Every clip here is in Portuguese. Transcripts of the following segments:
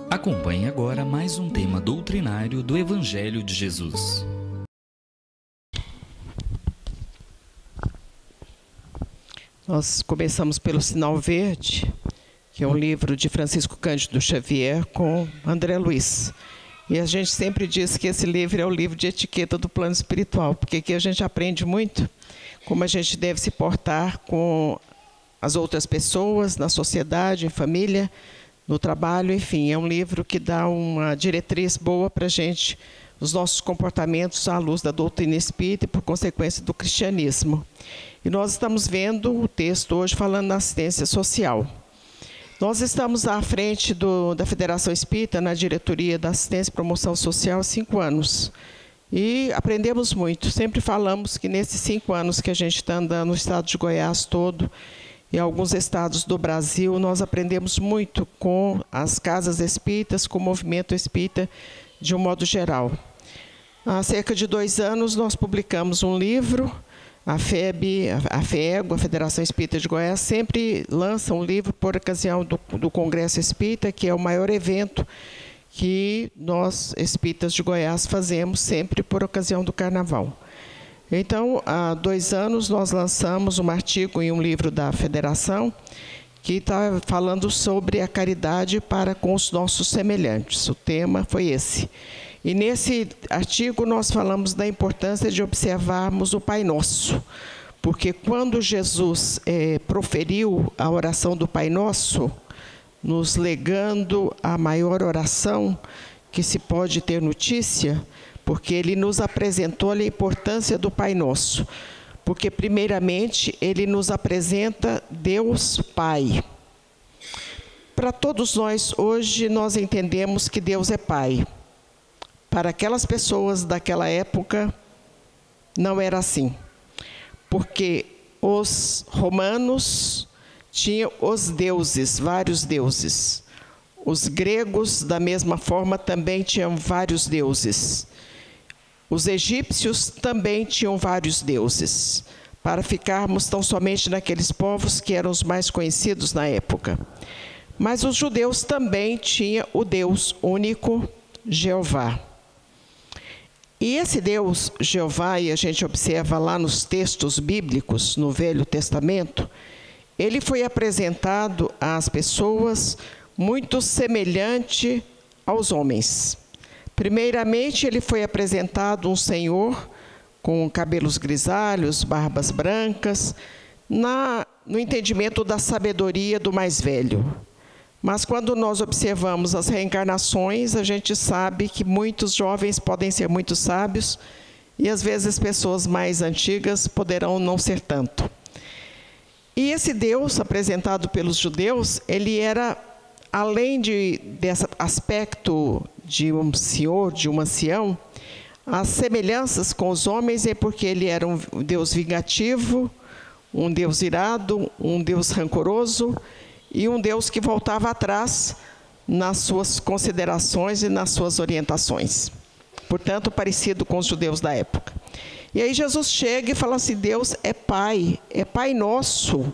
Acompanhe agora mais um tema doutrinário do Evangelho de Jesus. Nós começamos pelo Sinal Verde, que é um livro de Francisco Cândido Xavier com André Luiz. E a gente sempre diz que esse livro é o livro de etiqueta do plano espiritual, porque aqui a gente aprende muito como a gente deve se portar com as outras pessoas, na sociedade, em família, no trabalho, enfim. É um livro que dá uma diretriz boa para a gente, os nossos comportamentos à luz da doutrina espírita e, por consequência, do cristianismo. E nós estamos vendo o texto hoje falando na assistência social. Nós estamos à frente da Federação Espírita, na diretoria da Assistência e Promoção Social, há 5 anos. E aprendemos muito. Sempre falamos que nesses 5 anos que a gente está andando no estado de Goiás todo, e alguns estados do Brasil, nós aprendemos muito com as casas espíritas, com o movimento espírita de um modo geral. Há cerca de 2 anos, nós publicamos um livro. A FEGO, a Federação Espírita de Goiás, sempre lança um livro por ocasião do Congresso Espírita, que é o maior evento que nós, espíritas de Goiás, fazemos sempre por ocasião do Carnaval. Então, há 2 anos, nós lançamos um artigo em um livro da Federação que está falando sobre a caridade para com os nossos semelhantes. O tema foi esse. E nesse artigo nós falamos da importância de observarmos o Pai Nosso, porque quando Jesus proferiu a oração do Pai Nosso, nos legando a maior oração que se pode ter notícia, porque ele nos apresentou a importância do Pai Nosso, porque primeiramente ele nos apresenta Deus Pai. Para todos nós, hoje, nós entendemos que Deus é Pai. Para aquelas pessoas daquela época, não era assim. Porque os romanos tinham os deuses, vários deuses. Os gregos, da mesma forma, também tinham vários deuses. Os egípcios também tinham vários deuses, para ficarmos tão somente naqueles povos que eram os mais conhecidos na época. Mas os judeus também tinham o Deus único, Jeová. E esse Deus, Jeová, e a gente observa lá nos textos bíblicos, no Velho Testamento, ele foi apresentado às pessoas muito semelhante aos homens. Primeiramente, ele foi apresentado um senhor com cabelos grisalhos, barbas brancas, no entendimento da sabedoria do mais velho. Mas quando nós observamos as reencarnações, a gente sabe que muitos jovens podem ser muito sábios e às vezes pessoas mais antigas poderão não ser tanto. E esse Deus apresentado pelos judeus, ele era, além desse aspecto de um senhor, de um ancião, as semelhanças com os homens é porque ele era um Deus vingativo, um Deus irado, um Deus rancoroso e um Deus que voltava atrás nas suas considerações e nas suas orientações. Portanto, parecido com os judeus da época. E aí Jesus chega e fala assim, Deus é Pai nosso.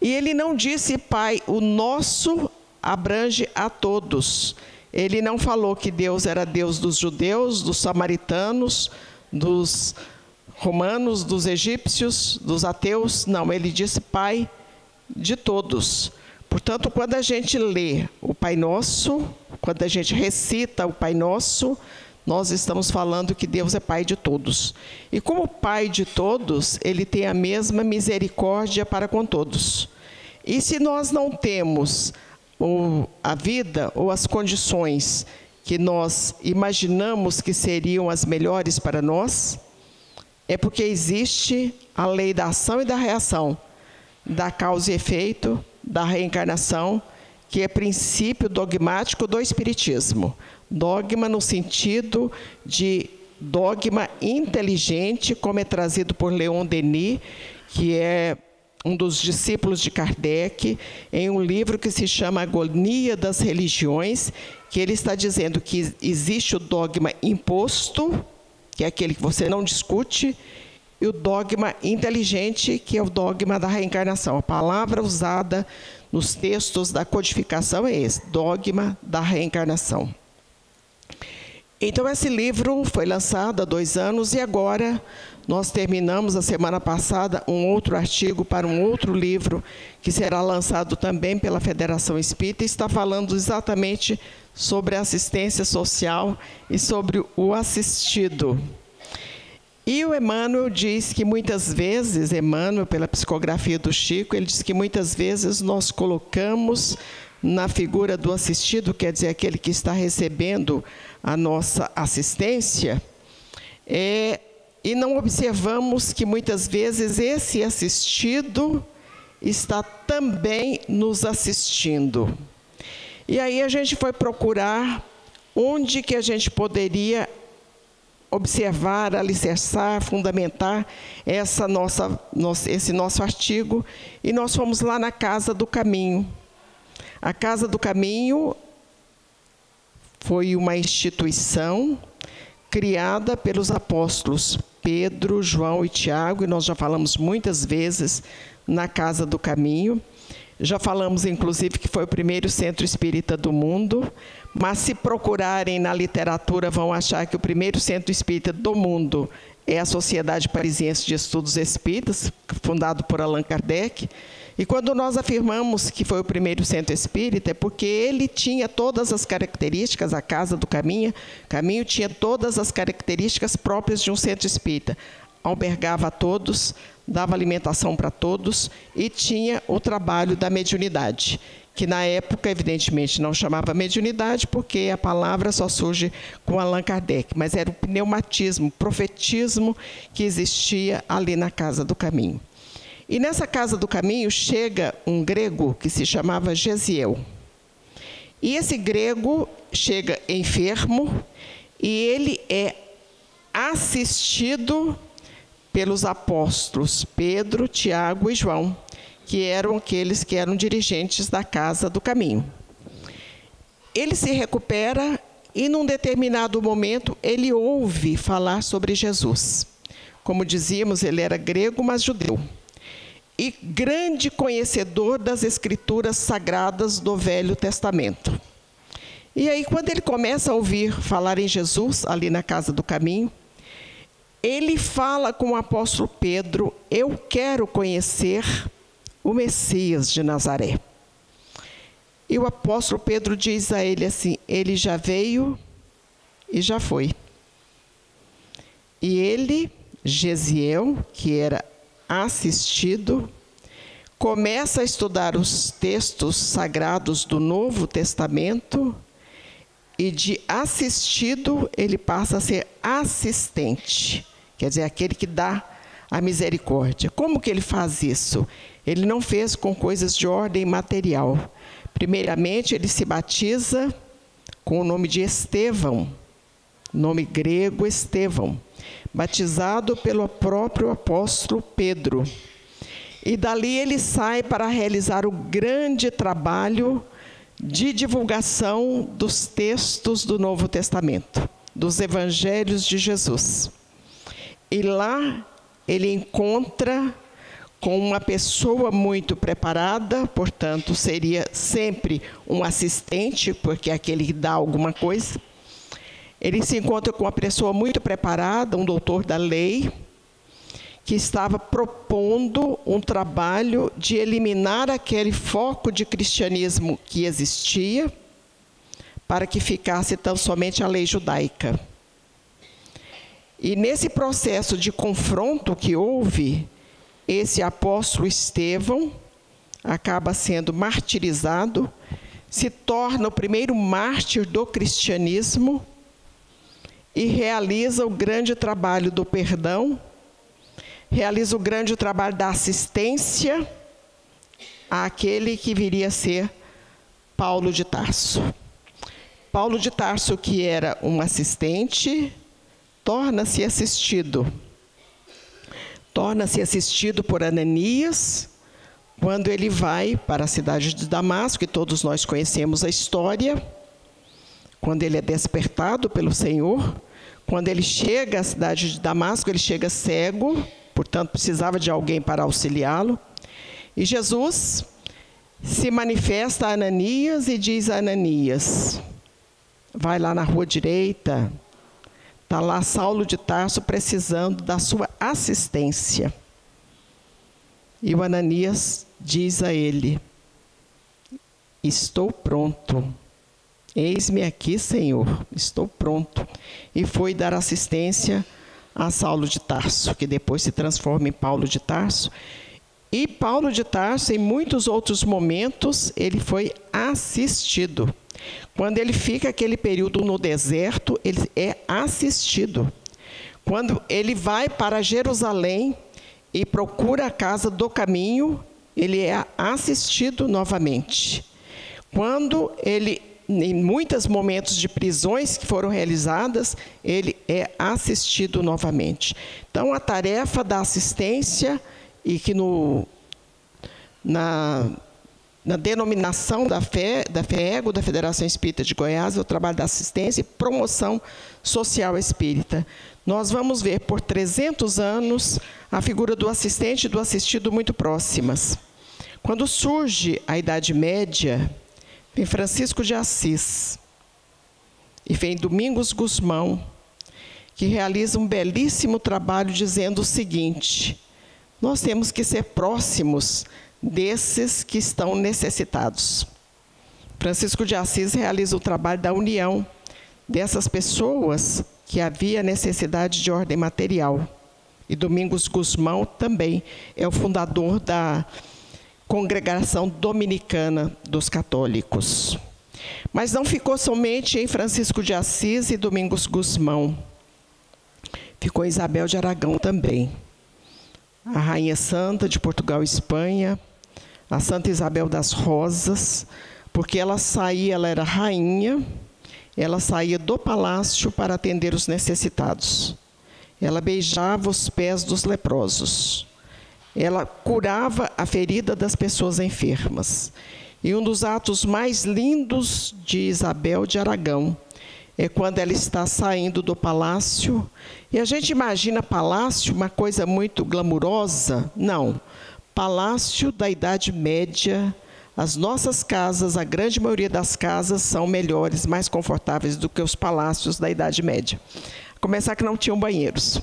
E ele não disse Pai, o nosso abrange a todos. Ele não falou que Deus era Deus dos judeus, dos samaritanos, dos romanos, dos egípcios, dos ateus. Não, ele disse Pai de todos. Portanto, quando a gente lê o Pai Nosso, quando a gente recita o Pai Nosso, nós estamos falando que Deus é Pai de todos. E como Pai de todos, ele tem a mesma misericórdia para com todos. E se nós não temos a vida ou as condições que nós imaginamos que seriam as melhores para nós, é porque existe a lei da ação e da reação, da causa e efeito, da reencarnação, que é princípio dogmático do Espiritismo. Dogma no sentido de dogma inteligente, como é trazido por Leon Denis, que é um dos discípulos de Kardec, em um livro que se chama Agonia das Religiões, que ele está dizendo que existe o dogma imposto, que é aquele que você não discute, e o dogma inteligente, que é o dogma da reencarnação, a palavra usada nos textos da codificação é esse, Dogma da Reencarnação. Então, esse livro foi lançado há 2 anos e agora nós terminamos, a semana passada, um outro artigo para um outro livro que será lançado também pela Federação Espírita e está falando exatamente sobre a assistência social e sobre o assistido. E o Emmanuel diz que muitas vezes, Emmanuel, pela psicografia do Chico, ele diz que muitas vezes nós colocamos na figura do assistido, quer dizer, aquele que está recebendo a nossa assistência, e não observamos que muitas vezes esse assistido está também nos assistindo. E aí a gente foi procurar onde que a gente poderia observar, alicerçar, fundamentar esse nosso artigo, e nós fomos lá na Casa do Caminho. A Casa do Caminho foi uma instituição criada pelos apóstolos Pedro, João e Tiago, e nós já falamos muitas vezes na Casa do Caminho. Já falamos, inclusive, que foi o primeiro centro espírita do mundo, mas se procurarem na literatura vão achar que o primeiro centro espírita do mundo é a Sociedade Parisiense de Estudos Espíritas, fundado por Allan Kardec. E quando nós afirmamos que foi o primeiro centro espírita, é porque ele tinha todas as características, a Casa do Caminho tinha todas as características próprias de um centro espírita. Albergava a todos, dava alimentação para todos e tinha o trabalho da mediunidade, que na época, evidentemente, não chamava mediunidade, porque a palavra só surge com Allan Kardec, mas era o pneumatismo, o profetismo que existia ali na Casa do Caminho. E nessa Casa do Caminho chega um grego que se chamava Gesiel. E esse grego chega enfermo e ele é assistido pelos apóstolos Pedro, Tiago e João, que eram aqueles que eram dirigentes da Casa do Caminho. Ele se recupera e, num determinado momento, ele ouve falar sobre Jesus. Como dizíamos, ele era grego, mas judeu. E grande conhecedor das Escrituras Sagradas do Velho Testamento. E aí, quando ele começa a ouvir falar em Jesus, ali na Casa do Caminho, ele fala com o apóstolo Pedro: eu quero conhecer o Messias de Nazaré. E o apóstolo Pedro diz a ele assim: ele já veio e já foi. E ele, Gesiel, que era assistido, começa a estudar os textos sagrados do Novo Testamento e de assistido ele passa a ser assistente, quer dizer, aquele que dá a misericórdia. Como que ele faz isso? Ele não fez com coisas de ordem material. Primeiramente, ele se batiza com o nome de Estevão, nome grego Estevão, batizado pelo próprio apóstolo Pedro. E dali ele sai para realizar o grande trabalho de divulgação dos textos do Novo Testamento, dos Evangelhos de Jesus. E lá ele encontra com uma pessoa muito preparada, portanto, seria sempre um assistente, porque é aquele que dá alguma coisa. Ele se encontra com uma pessoa muito preparada, um doutor da lei, que estava propondo um trabalho de eliminar aquele foco de cristianismo que existia, para que ficasse tão somente a lei judaica. E nesse processo de confronto que houve, esse apóstolo Estevão acaba sendo martirizado, se torna o primeiro mártir do cristianismo e realiza o grande trabalho do perdão, realiza o grande trabalho da assistência àquele que viria a ser Paulo de Tarso. Paulo de Tarso, que era um assistente, torna-se assistido. Torna-se assistido por Ananias, quando ele vai para a cidade de Damasco, e todos nós conhecemos a história, quando ele é despertado pelo Senhor. Quando ele chega à cidade de Damasco, ele chega cego, portanto precisava de alguém para auxiliá-lo. E Jesus se manifesta a Ananias e diz a Ananias: vai lá na rua direita, está lá Saulo de Tarso precisando da sua assistência. E o Ananias diz a ele: estou pronto. Eis-me aqui, Senhor, estou pronto. E foi dar assistência a Saulo de Tarso, que depois se transforma em Paulo de Tarso. E Paulo de Tarso, em muitos outros momentos, ele foi assistido. Quando ele fica aquele período no deserto, ele é assistido. Quando ele vai para Jerusalém e procura a casa do caminho, ele é assistido novamente. Quando ele, em muitos momentos de prisões que foram realizadas, ele é assistido novamente. Então, a tarefa da assistência, e que na denominação da FEEGO, da Federação Espírita de Goiás, é o trabalho da assistência e promoção social espírita. Nós vamos ver por 300 anos a figura do assistente e do assistido muito próximas. Quando surge a Idade Média, vem Francisco de Assis e vem Domingos Gusmão, que realiza um belíssimo trabalho dizendo o seguinte: nós temos que ser próximos desses que estão necessitados. Francisco de Assis realiza o trabalho da união dessas pessoas que havia necessidade de ordem material. E Domingos Gusmão também é o fundador da Congregação Dominicana dos Católicos. Mas não ficou somente em Francisco de Assis e Domingos Gusmão. Ficou Isabel de Aragão também. A Rainha Santa de Portugal e Espanha, a Santa Isabel das Rosas, porque ela era rainha, ela saía do palácio para atender os necessitados. Ela beijava os pés dos leprosos. Ela curava a ferida das pessoas enfermas. E um dos atos mais lindos de Isabel de Aragão é quando ela está saindo do palácio. E a gente imagina palácio uma coisa muito glamurosa. Não. Palácio da Idade Média, as nossas casas, a grande maioria das casas são melhores, mais confortáveis do que os palácios da Idade Média. A começar que não tinham banheiros.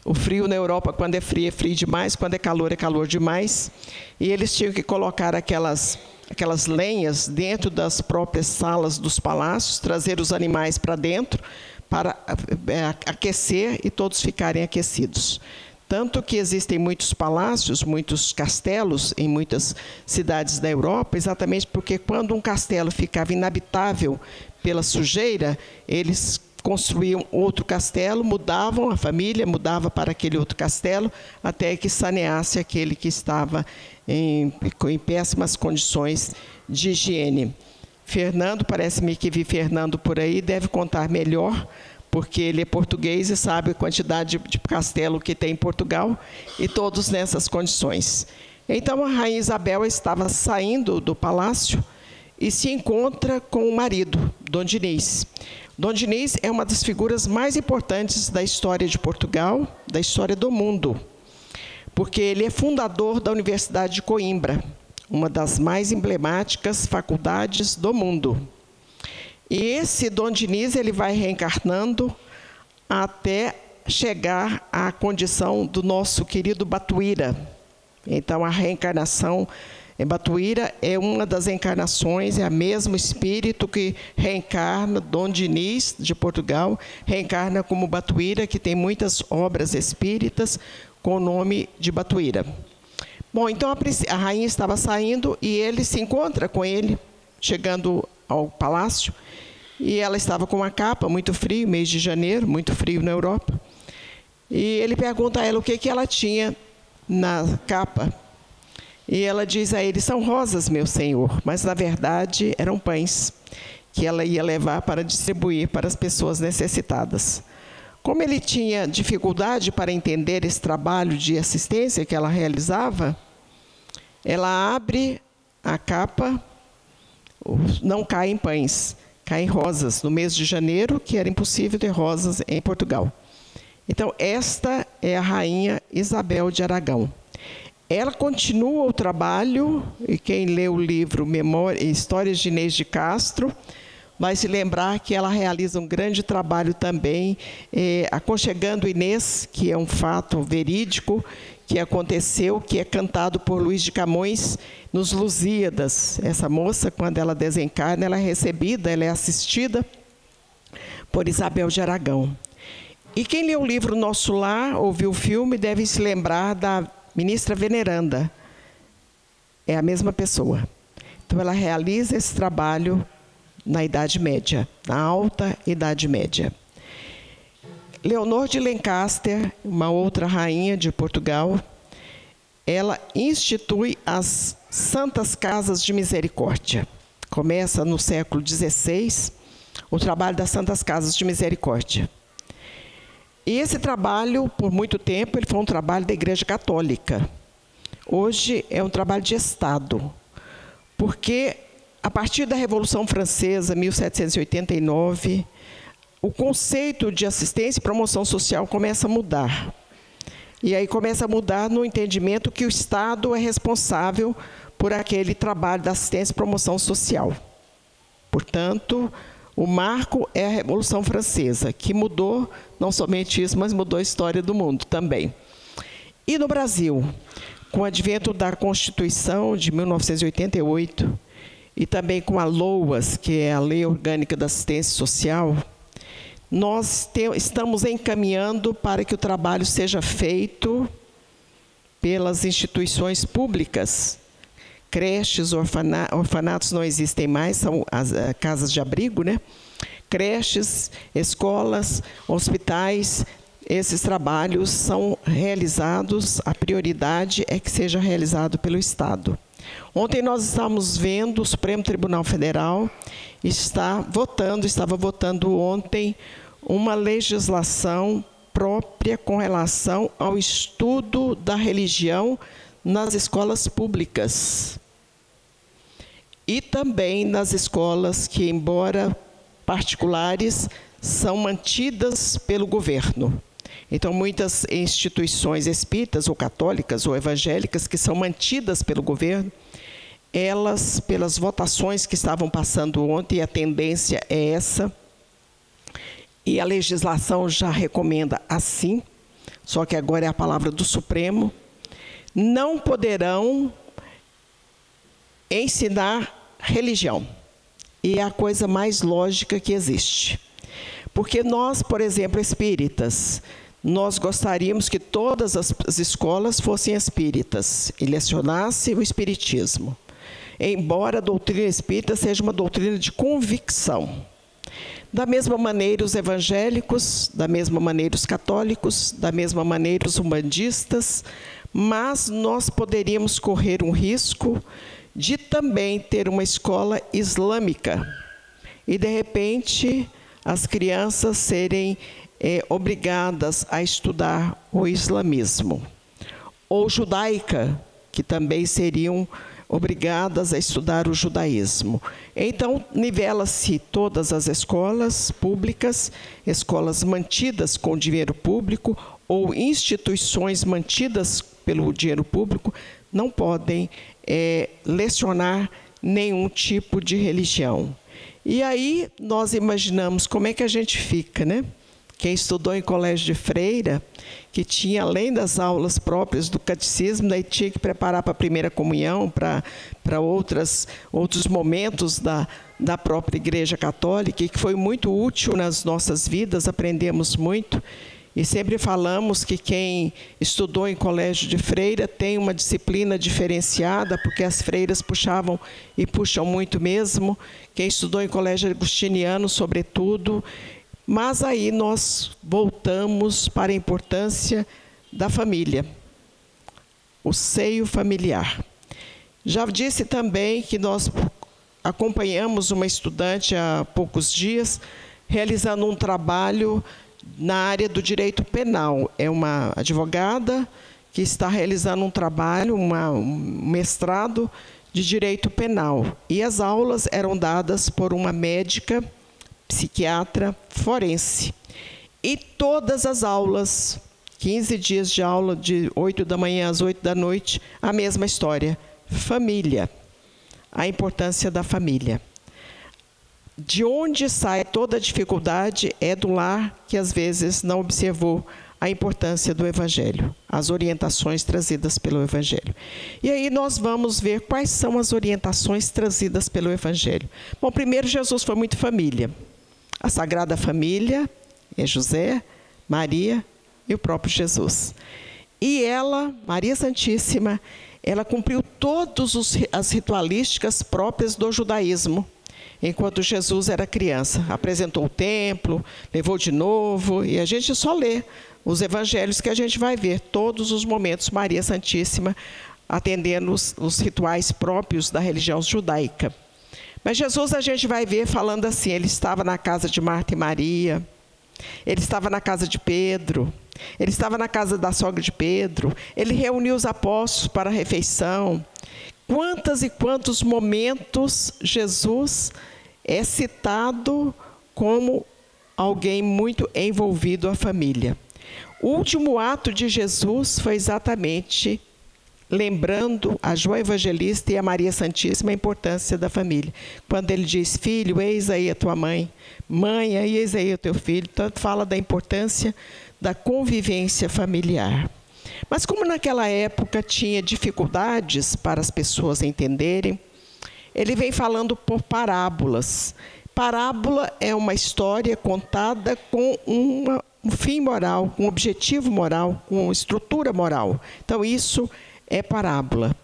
O frio na Europa, quando é frio demais, quando é calor demais. E eles tinham que colocar aquelas lenhas dentro das próprias salas dos palácios, trazer os animais para dentro, para aquecer e todos ficarem aquecidos. Tanto que existem muitos palácios, muitos castelos em muitas cidades da Europa, exatamente porque quando um castelo ficava inabitável pela sujeira, eles construíam outro castelo, mudavam, a família mudava para aquele outro castelo, até que saneasse aquele que estava em péssimas condições de higiene. Fernando, parece-me que vi Fernando por aí, deve contar melhor, porque ele é português e sabe a quantidade de castelo que tem em Portugal, e todos nessas condições. Então, a rainha Isabel estava saindo do palácio e se encontra com o marido, Dom Diniz. Dom Diniz é uma das figuras mais importantes da história de Portugal, da história do mundo, porque ele é fundador da Universidade de Coimbra, uma das mais emblemáticas faculdades do mundo. E esse Dom Diniz, ele vai reencarnando até chegar à condição do nosso querido Batuíra. Então, a reencarnação em Batuíra é uma das encarnações, é o mesmo espírito que reencarna, Dom Diniz, de Portugal, reencarna como Batuíra, que tem muitas obras espíritas com o nome de Batuíra. Bom, então a rainha estava saindo e ele se encontra com ele, chegando ao palácio, e ela estava com uma capa, muito frio, mês de janeiro, muito frio na Europa. E ele pergunta a ela o que ela tinha na capa. E ela diz a ele: são rosas, meu senhor, mas na verdade eram pães que ela ia levar para distribuir para as pessoas necessitadas. Como ele tinha dificuldade para entender esse trabalho de assistência que ela realizava, ela abre a capa, não caem pães, caem rosas. No mês de janeiro, que era impossível ter rosas em Portugal. Então, esta é a rainha Isabel de Aragão. Ela continua o trabalho, e quem lê o livro Histórias de Inês de Castro vai se lembrar que ela realiza um grande trabalho também, aconchegando Inês, que é um fato verídico, que aconteceu, que é cantado por Luís de Camões nos Lusíadas. Essa moça, quando ela desencarna, ela é recebida, ela é assistida por Isabel de Aragão. E quem leu o livro Nosso Lar, ouviu o filme, deve se lembrar da ministra veneranda. É a mesma pessoa. Então, ela realiza esse trabalho na Idade Média, na Alta Idade Média. Leonor de Lancaster, uma outra rainha de Portugal, ela institui as Santas Casas de Misericórdia. Começa no século XVI o trabalho das Santas Casas de Misericórdia. E esse trabalho, por muito tempo, ele foi um trabalho da Igreja Católica. Hoje é um trabalho de Estado, porque a partir da Revolução Francesa, 1789, o conceito de assistência e promoção social começa a mudar. E aí começa a mudar no entendimento que o Estado é responsável por aquele trabalho da assistência e promoção social. Portanto, o marco é a Revolução Francesa, que mudou não somente isso, mas mudou a história do mundo também. E no Brasil, com o advento da Constituição de 1988, e também com a LOAS, que é a Lei Orgânica da Assistência Social, nós estamos encaminhando para que o trabalho seja feito pelas instituições públicas. Creches, orfanatos não existem mais, são as casas de abrigo, né? Creches, escolas, hospitais, esses trabalhos são realizados, a prioridade é que seja realizado pelo Estado. Ontem nós estávamos vendo o Supremo Tribunal Federal estava votando ontem uma legislação própria com relação ao estudo da religião nas escolas públicas. E também nas escolas que, embora particulares, são mantidas pelo governo. Então, muitas instituições espíritas, ou católicas, ou evangélicas, que são mantidas pelo governo, elas, pelas votações que estavam passando ontem, a tendência é essa, e a legislação já recomenda assim, só que agora é a palavra do Supremo, não poderão ensinar religião. E é a coisa mais lógica que existe. Porque nós, por exemplo, espíritas, nós gostaríamos que todas as escolas fossem espíritas e lecionasse o espiritismo. Embora a doutrina espírita seja uma doutrina de convicção. Da mesma maneira os evangélicos, da mesma maneira os católicos, da mesma maneira os umbandistas, mas nós poderíamos correr um risco de também ter uma escola islâmica e, de repente, as crianças serem obrigadas a estudar o islamismo, ou judaica, que também seriam obrigadas a estudar o judaísmo. Então, nivela-se todas as escolas públicas, escolas mantidas com dinheiro público ou instituições mantidas pelo dinheiro público, não podem lecionar nenhum tipo de religião. E aí nós imaginamos como é que a gente fica, né? Quem estudou em colégio de freira, que tinha, além das aulas próprias do catecismo, daí tinha que preparar para a primeira comunhão, para outros momentos da própria Igreja Católica, e que foi muito útil nas nossas vidas, aprendemos muito. E sempre falamos que quem estudou em colégio de freira tem uma disciplina diferenciada, porque as freiras puxavam e puxam muito mesmo. Quem estudou em colégio agustiniano, sobretudo. Mas aí nós voltamos para a importância da família, o seio familiar. Já disse também que nós acompanhamos uma estudante há poucos dias, realizando um trabalho na área do direito penal. É uma advogada que está realizando um trabalho, um mestrado de direito penal. E as aulas eram dadas por uma médica psiquiatra forense. E todas as aulas 15 dias de aula, de 8 da manhã às 8 da noite, a mesma história. Família. A importância da família. De onde sai toda a dificuldade é do lar que às vezes não observou a importância do Evangelho, as orientações trazidas pelo Evangelho. E aí nós vamos ver quais são as orientações trazidas pelo Evangelho. Bom, primeiro, Jesus foi muito família. A Sagrada Família é José, Maria e o próprio Jesus. E ela, Maria Santíssima, ela cumpriu todas as ritualísticas próprias do judaísmo, enquanto Jesus era criança. Apresentou o templo, levou de novo, e a gente só lê os evangelhos que a gente vai ver todos os momentos Maria Santíssima atendendo os rituais próprios da religião judaica. Mas Jesus a gente vai ver falando assim, ele estava na casa de Marta e Maria, ele estava na casa de Pedro, ele estava na casa da sogra de Pedro, ele reuniu os apóstolos para a refeição. Quantos e quantos momentos Jesus é citado como alguém muito envolvido à família. O último ato de Jesus foi exatamente lembrando a João Evangelista e a Maria Santíssima a importância da família. Quando ele diz, filho, eis aí a tua mãe, mãe, eis aí o teu filho. Tanto fala da importância da convivência familiar. Mas como naquela época tinha dificuldades para as pessoas entenderem, ele vem falando por parábolas. Parábola é uma história contada com um fim moral, um objetivo moral, com estrutura moral. Então, isso é parábola.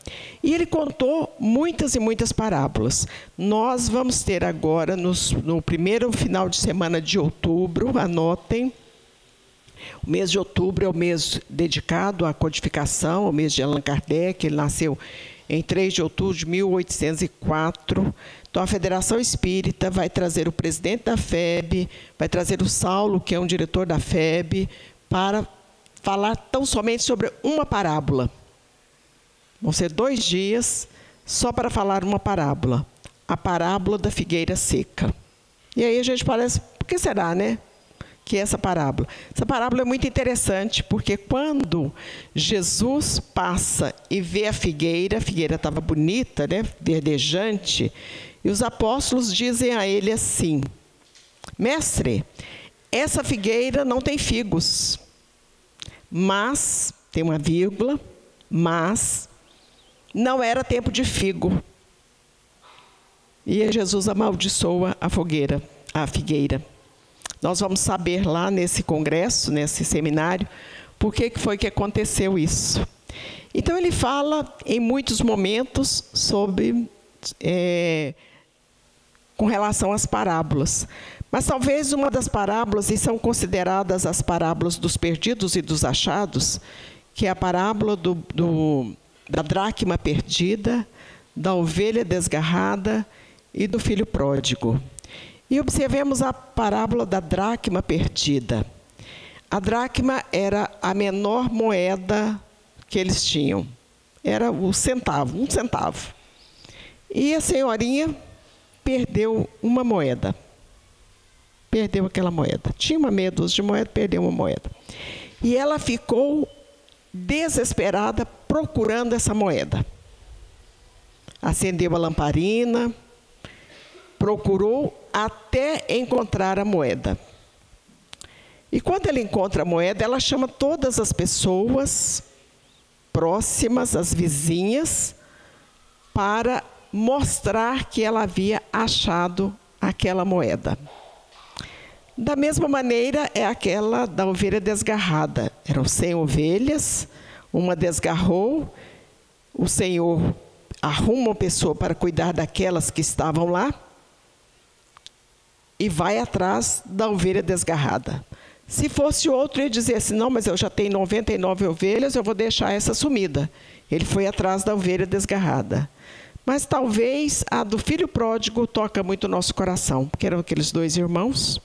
E ele contou muitas e muitas parábolas. Nós vamos ter agora, no primeiro final de semana de outubro, anotem, o mês de outubro é o mês dedicado à codificação, o mês de Allan Kardec, ele nasceu em 3 de outubro de 1804. Então, a Federação Espírita vai trazer o presidente da FEB, vai trazer o Saulo, que é um diretor da FEB, para falar tão somente sobre uma parábola. Vão ser 2 dias só para falar uma parábola. A parábola da figueira seca. E aí a gente parece, por que será, né? Que essa parábola é muito interessante, porque quando Jesus passa e vê a figueira estava bonita, né, verdejante, e os apóstolos dizem a ele assim, mestre, essa figueira não tem figos, mas, tem uma vírgula, mas não era tempo de figo. E Jesus amaldiçoa a figueira. Nós vamos saber lá nesse congresso, nesse seminário, por que foi que aconteceu isso. Então, ele fala em muitos momentos sobre, com relação às parábolas. Mas talvez uma das parábolas, e são consideradas as parábolas dos perdidos e dos achados, que é a parábola da dracma perdida, da ovelha desgarrada e do filho pródigo. E observemos a parábola da dracma perdida. A dracma era a menor moeda que eles tinham. Era o centavo, 1 centavo. E a senhorinha perdeu uma moeda. Perdeu aquela moeda. Tinha uma meia dúzia de moeda, perdeu uma moeda. E ela ficou desesperada procurando essa moeda. Acendeu a lamparina, procurou até encontrar a moeda. E quando ela encontra a moeda, ela chama todas as pessoas próximas, as vizinhas, para mostrar que ela havia achado aquela moeda. Da mesma maneira, é aquela da ovelha desgarrada. Eram 100 ovelhas, uma desgarrou, o Senhor arruma uma pessoa para cuidar daquelas que estavam lá, e vai atrás da ovelha desgarrada. Se fosse outro, ele dizia assim, não, mas eu já tenho 99 ovelhas, eu vou deixar essa sumida. Ele foi atrás da ovelha desgarrada. Mas talvez a do filho pródigo toca muito o nosso coração, porque eram aqueles 2 irmãos,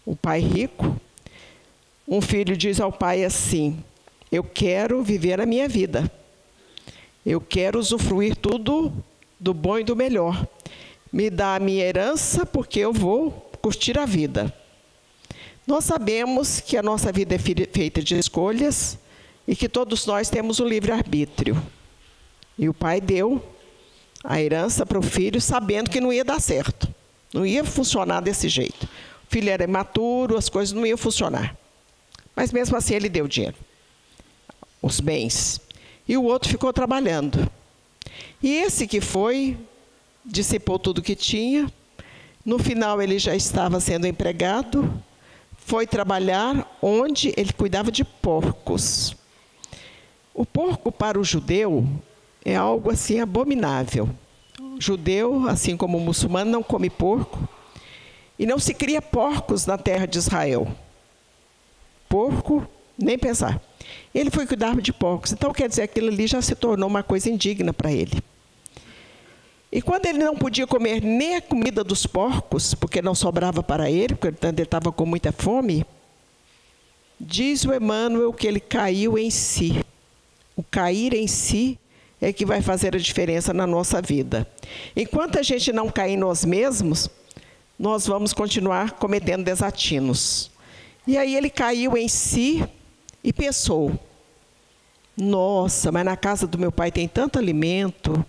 o pai rico. Um filho diz ao pai assim, eu quero viver a minha vida, eu quero usufruir tudo do bom e do melhor. Me dá a minha herança, porque eu vou curtir a vida. Nós sabemos que a nossa vida é feita de escolhas e que todos nós temos o livre-arbítrio. E o pai deu a herança para o filho sabendo que não ia dar certo. Não ia funcionar desse jeito. O filho era imaturo, as coisas não iam funcionar. Mas mesmo assim ele deu dinheiro, os bens. E o outro ficou trabalhando. E esse que foi, dissipou tudo que tinha. No final ele já estava sendo empregado. Foi trabalhar onde ele cuidava de porcos. O porco para o judeu é algo assim abominável. O judeu, assim como o muçulmano, não come porco. E não se cria porcos na terra de Israel. Porco, nem pensar. Ele foi cuidar de porcos. Então, quer dizer, aquilo ali já se tornou uma coisa indigna para ele. E quando ele não podia comer nem a comida dos porcos, porque não sobrava para ele, porque ele estava com muita fome, diz o Emmanuel que ele caiu em si. O cair em si é que vai fazer a diferença na nossa vida. Enquanto a gente não cair em nós mesmos, nós vamos continuar cometendo desatinos. E aí ele caiu em si e pensou: nossa, mas na casa do meu pai tem tanto alimento,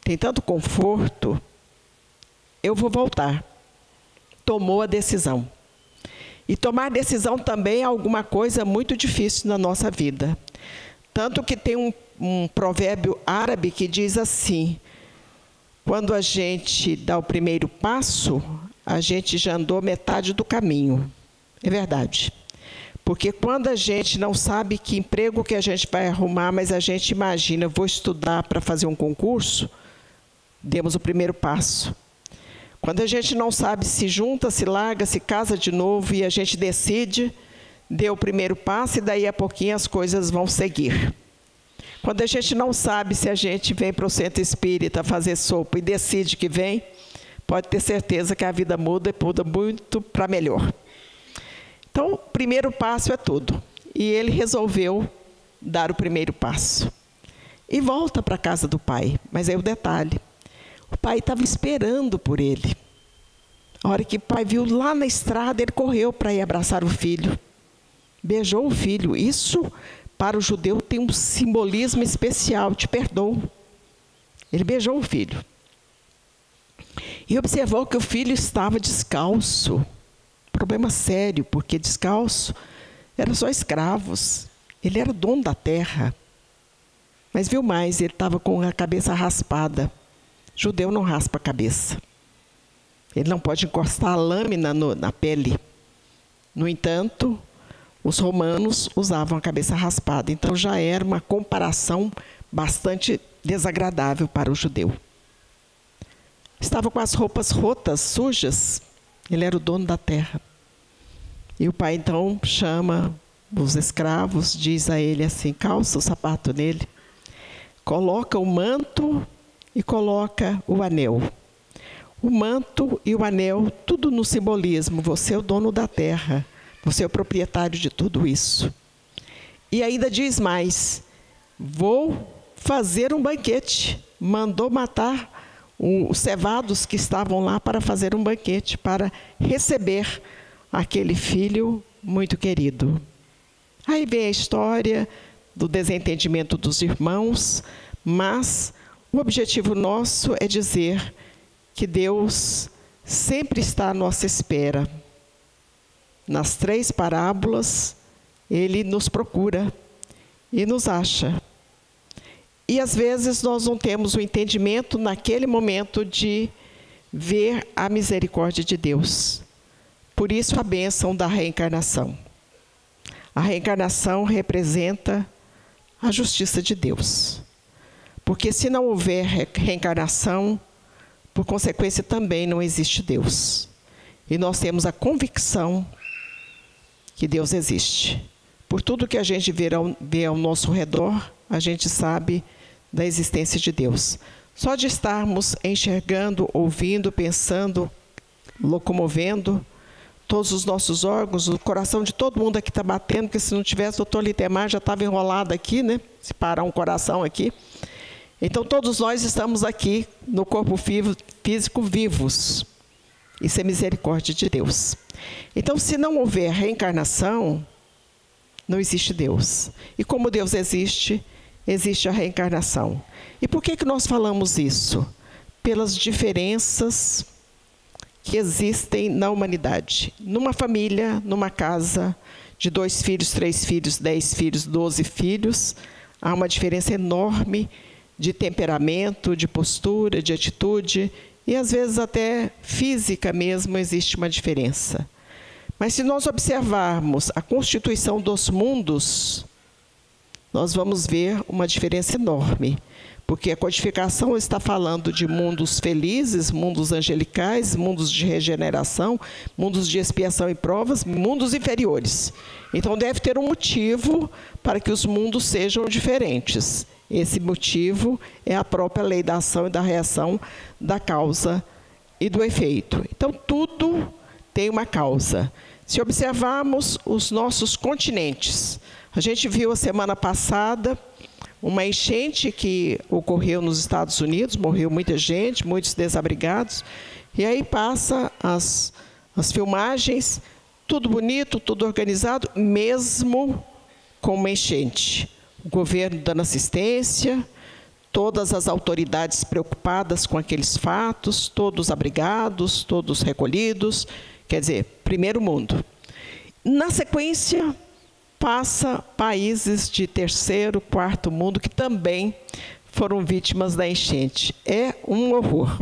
tem tanto conforto, eu vou voltar. Tomou a decisão. E tomar decisão também é alguma coisa muito difícil na nossa vida. Tanto que tem um provérbio árabe que diz assim: quando a gente dá o primeiro passo, a gente já andou metade do caminho. É verdade. Porque quando a gente não sabe que emprego que a gente vai arrumar, mas a gente imagina, vou estudar para fazer um concurso, demos o primeiro passo. Quando a gente não sabe se junta, se larga, se casa de novo e a gente decide, deu o primeiro passo e daí a pouquinho as coisas vão seguir. Quando a gente não sabe se a gente vem para o centro espírita fazer sopa e decide que vem, pode ter certeza que a vida muda e muda muito para melhor. Então, o primeiro passo é tudo. E ele resolveu dar o primeiro passo. E volta para a casa do pai. Mas aí o detalhe: o pai estava esperando por ele. A hora que o pai viu lá na estrada, ele correu para ir abraçar o filho. Beijou o filho. Isso, para o judeu, tem um simbolismo especial. Te perdoo. Ele beijou o filho. E observou que o filho estava descalço. Problema sério, porque descalço eram só escravos. Ele era dono da terra. Mas viu mais, ele estava com a cabeça raspada. Judeu não raspa a cabeça. Ele não pode encostar a lâmina na pele. No entanto, os romanos usavam a cabeça raspada. Então já era uma comparação bastante desagradável para o judeu. Estava com as roupas rotas, sujas. Ele era o dono da terra. E o pai então chama os escravos, diz a ele assim: calça o sapato nele, coloca o manto e coloca o anel. O manto e o anel, tudo no simbolismo. Você é o dono da terra, você é o proprietário de tudo isso. E ainda diz mais: vou fazer um banquete. Mandou matar os cevados que estavam lá para fazer um banquete, para receber aquele filho muito querido. Aí vem a história do desentendimento dos irmãos, mas o objetivo nosso é dizer que Deus sempre está à nossa espera. Nas 3 parábolas, Ele nos procura e nos acha. E às vezes nós não temos o entendimento naquele momento de ver a misericórdia de Deus. Por isso a bênção da reencarnação. A reencarnação representa a justiça de Deus. Porque se não houver reencarnação, por consequência também não existe Deus. E nós temos a convicção que Deus existe. Por tudo que a gente vê ao nosso redor, a gente sabe da existência de Deus. Só de estarmos enxergando, ouvindo, pensando, locomovendo, todos os nossos órgãos, o coração de todo mundo aqui está batendo, porque se não tivesse, o doutor Litemar já estava enrolado aqui, né? Se parar um coração aqui. Então, todos nós estamos aqui no corpo físico vivos. Isso é misericórdia de Deus. Então, se não houver reencarnação, não existe Deus. E como Deus existe, existe a reencarnação. E por que nós falamos isso? Pelas diferenças que existem na humanidade. Numa família, numa casa de 2 filhos, 3 filhos, 10 filhos, 12 filhos, há uma diferença enorme de temperamento, de postura, de atitude, e às vezes até física mesmo existe uma diferença. Mas se nós observarmos a constituição dos mundos, nós vamos ver uma diferença enorme, porque a codificação está falando de mundos felizes, mundos angelicais, mundos de regeneração, mundos de expiação e provas, mundos inferiores. Então deve ter um motivo para que os mundos sejam diferentes. Esse motivo é a própria lei da ação e da reação, da causa e do efeito. Então tudo tem uma causa. Se observarmos os nossos continentes, a gente viu a semana passada uma enchente que ocorreu nos Estados Unidos, morreu muita gente, muitos desabrigados, e aí passa as filmagens, tudo bonito, tudo organizado, mesmo com uma enchente. O governo dando assistência, todas as autoridades preocupadas com aqueles fatos, todos abrigados, todos recolhidos, quer dizer, primeiro mundo. Na sequência, passa países de terceiro, quarto mundo que também foram vítimas da enchente. É um horror,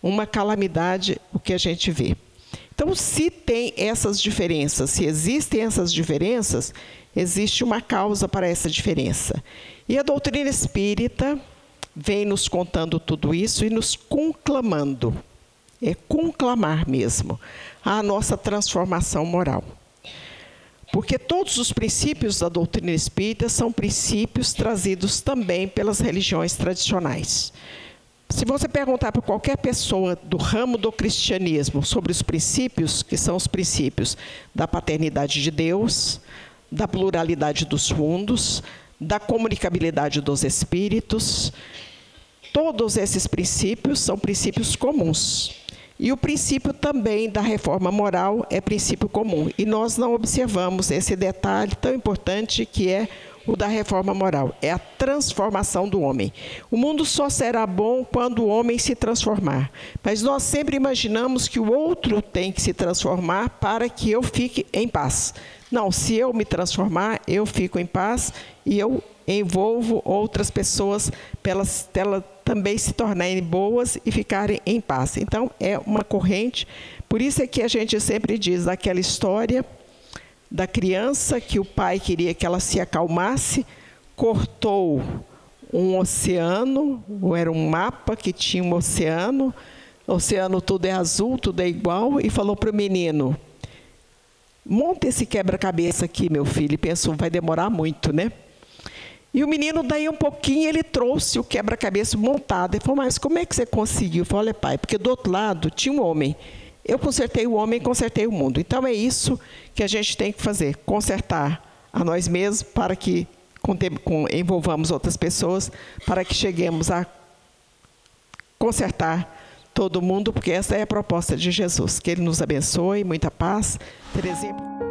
uma calamidade o que a gente vê. Então, se tem essas diferenças, se existem essas diferenças, existe uma causa para essa diferença. E a doutrina espírita vem nos contando tudo isso e nos conclamando, é conclamar mesmo, a nossa transformação moral. Porque todos os princípios da doutrina espírita são princípios trazidos também pelas religiões tradicionais. Se você perguntar para qualquer pessoa do ramo do cristianismo sobre os princípios, que são os princípios da paternidade de Deus, da pluralidade dos mundos, da comunicabilidade dos espíritos, todos esses princípios são princípios comuns. E o princípio também da reforma moral é princípio comum. E nós não observamos esse detalhe tão importante que é o da reforma moral. É a transformação do homem. O mundo só será bom quando o homem se transformar. Mas nós sempre imaginamos que o outro tem que se transformar para que eu fique em paz. Não, se eu me transformar, eu fico em paz e eu envolvo outras pessoas para elas também se tornarem boas e ficarem em paz. Então, é uma corrente. Por isso é que a gente sempre diz daquela história da criança que o pai queria que ela se acalmasse, cortou um oceano, ou era um mapa que tinha um oceano tudo é azul, tudo é igual, e falou para o menino: monta esse quebra-cabeça aqui, meu filho. E pensou, vai demorar muito, né? E o menino, daí um pouquinho, ele trouxe o quebra-cabeça montado. Ele falou, mas como é que você conseguiu? Eu falei, olha, pai, porque do outro lado tinha um homem. Eu consertei o homem, consertei o mundo. Então, é isso que a gente tem que fazer, consertar a nós mesmos para que envolvamos outras pessoas, para que cheguemos a consertar todo mundo, porque essa é a proposta de Jesus. Que Ele nos abençoe, muita paz. Terezinha.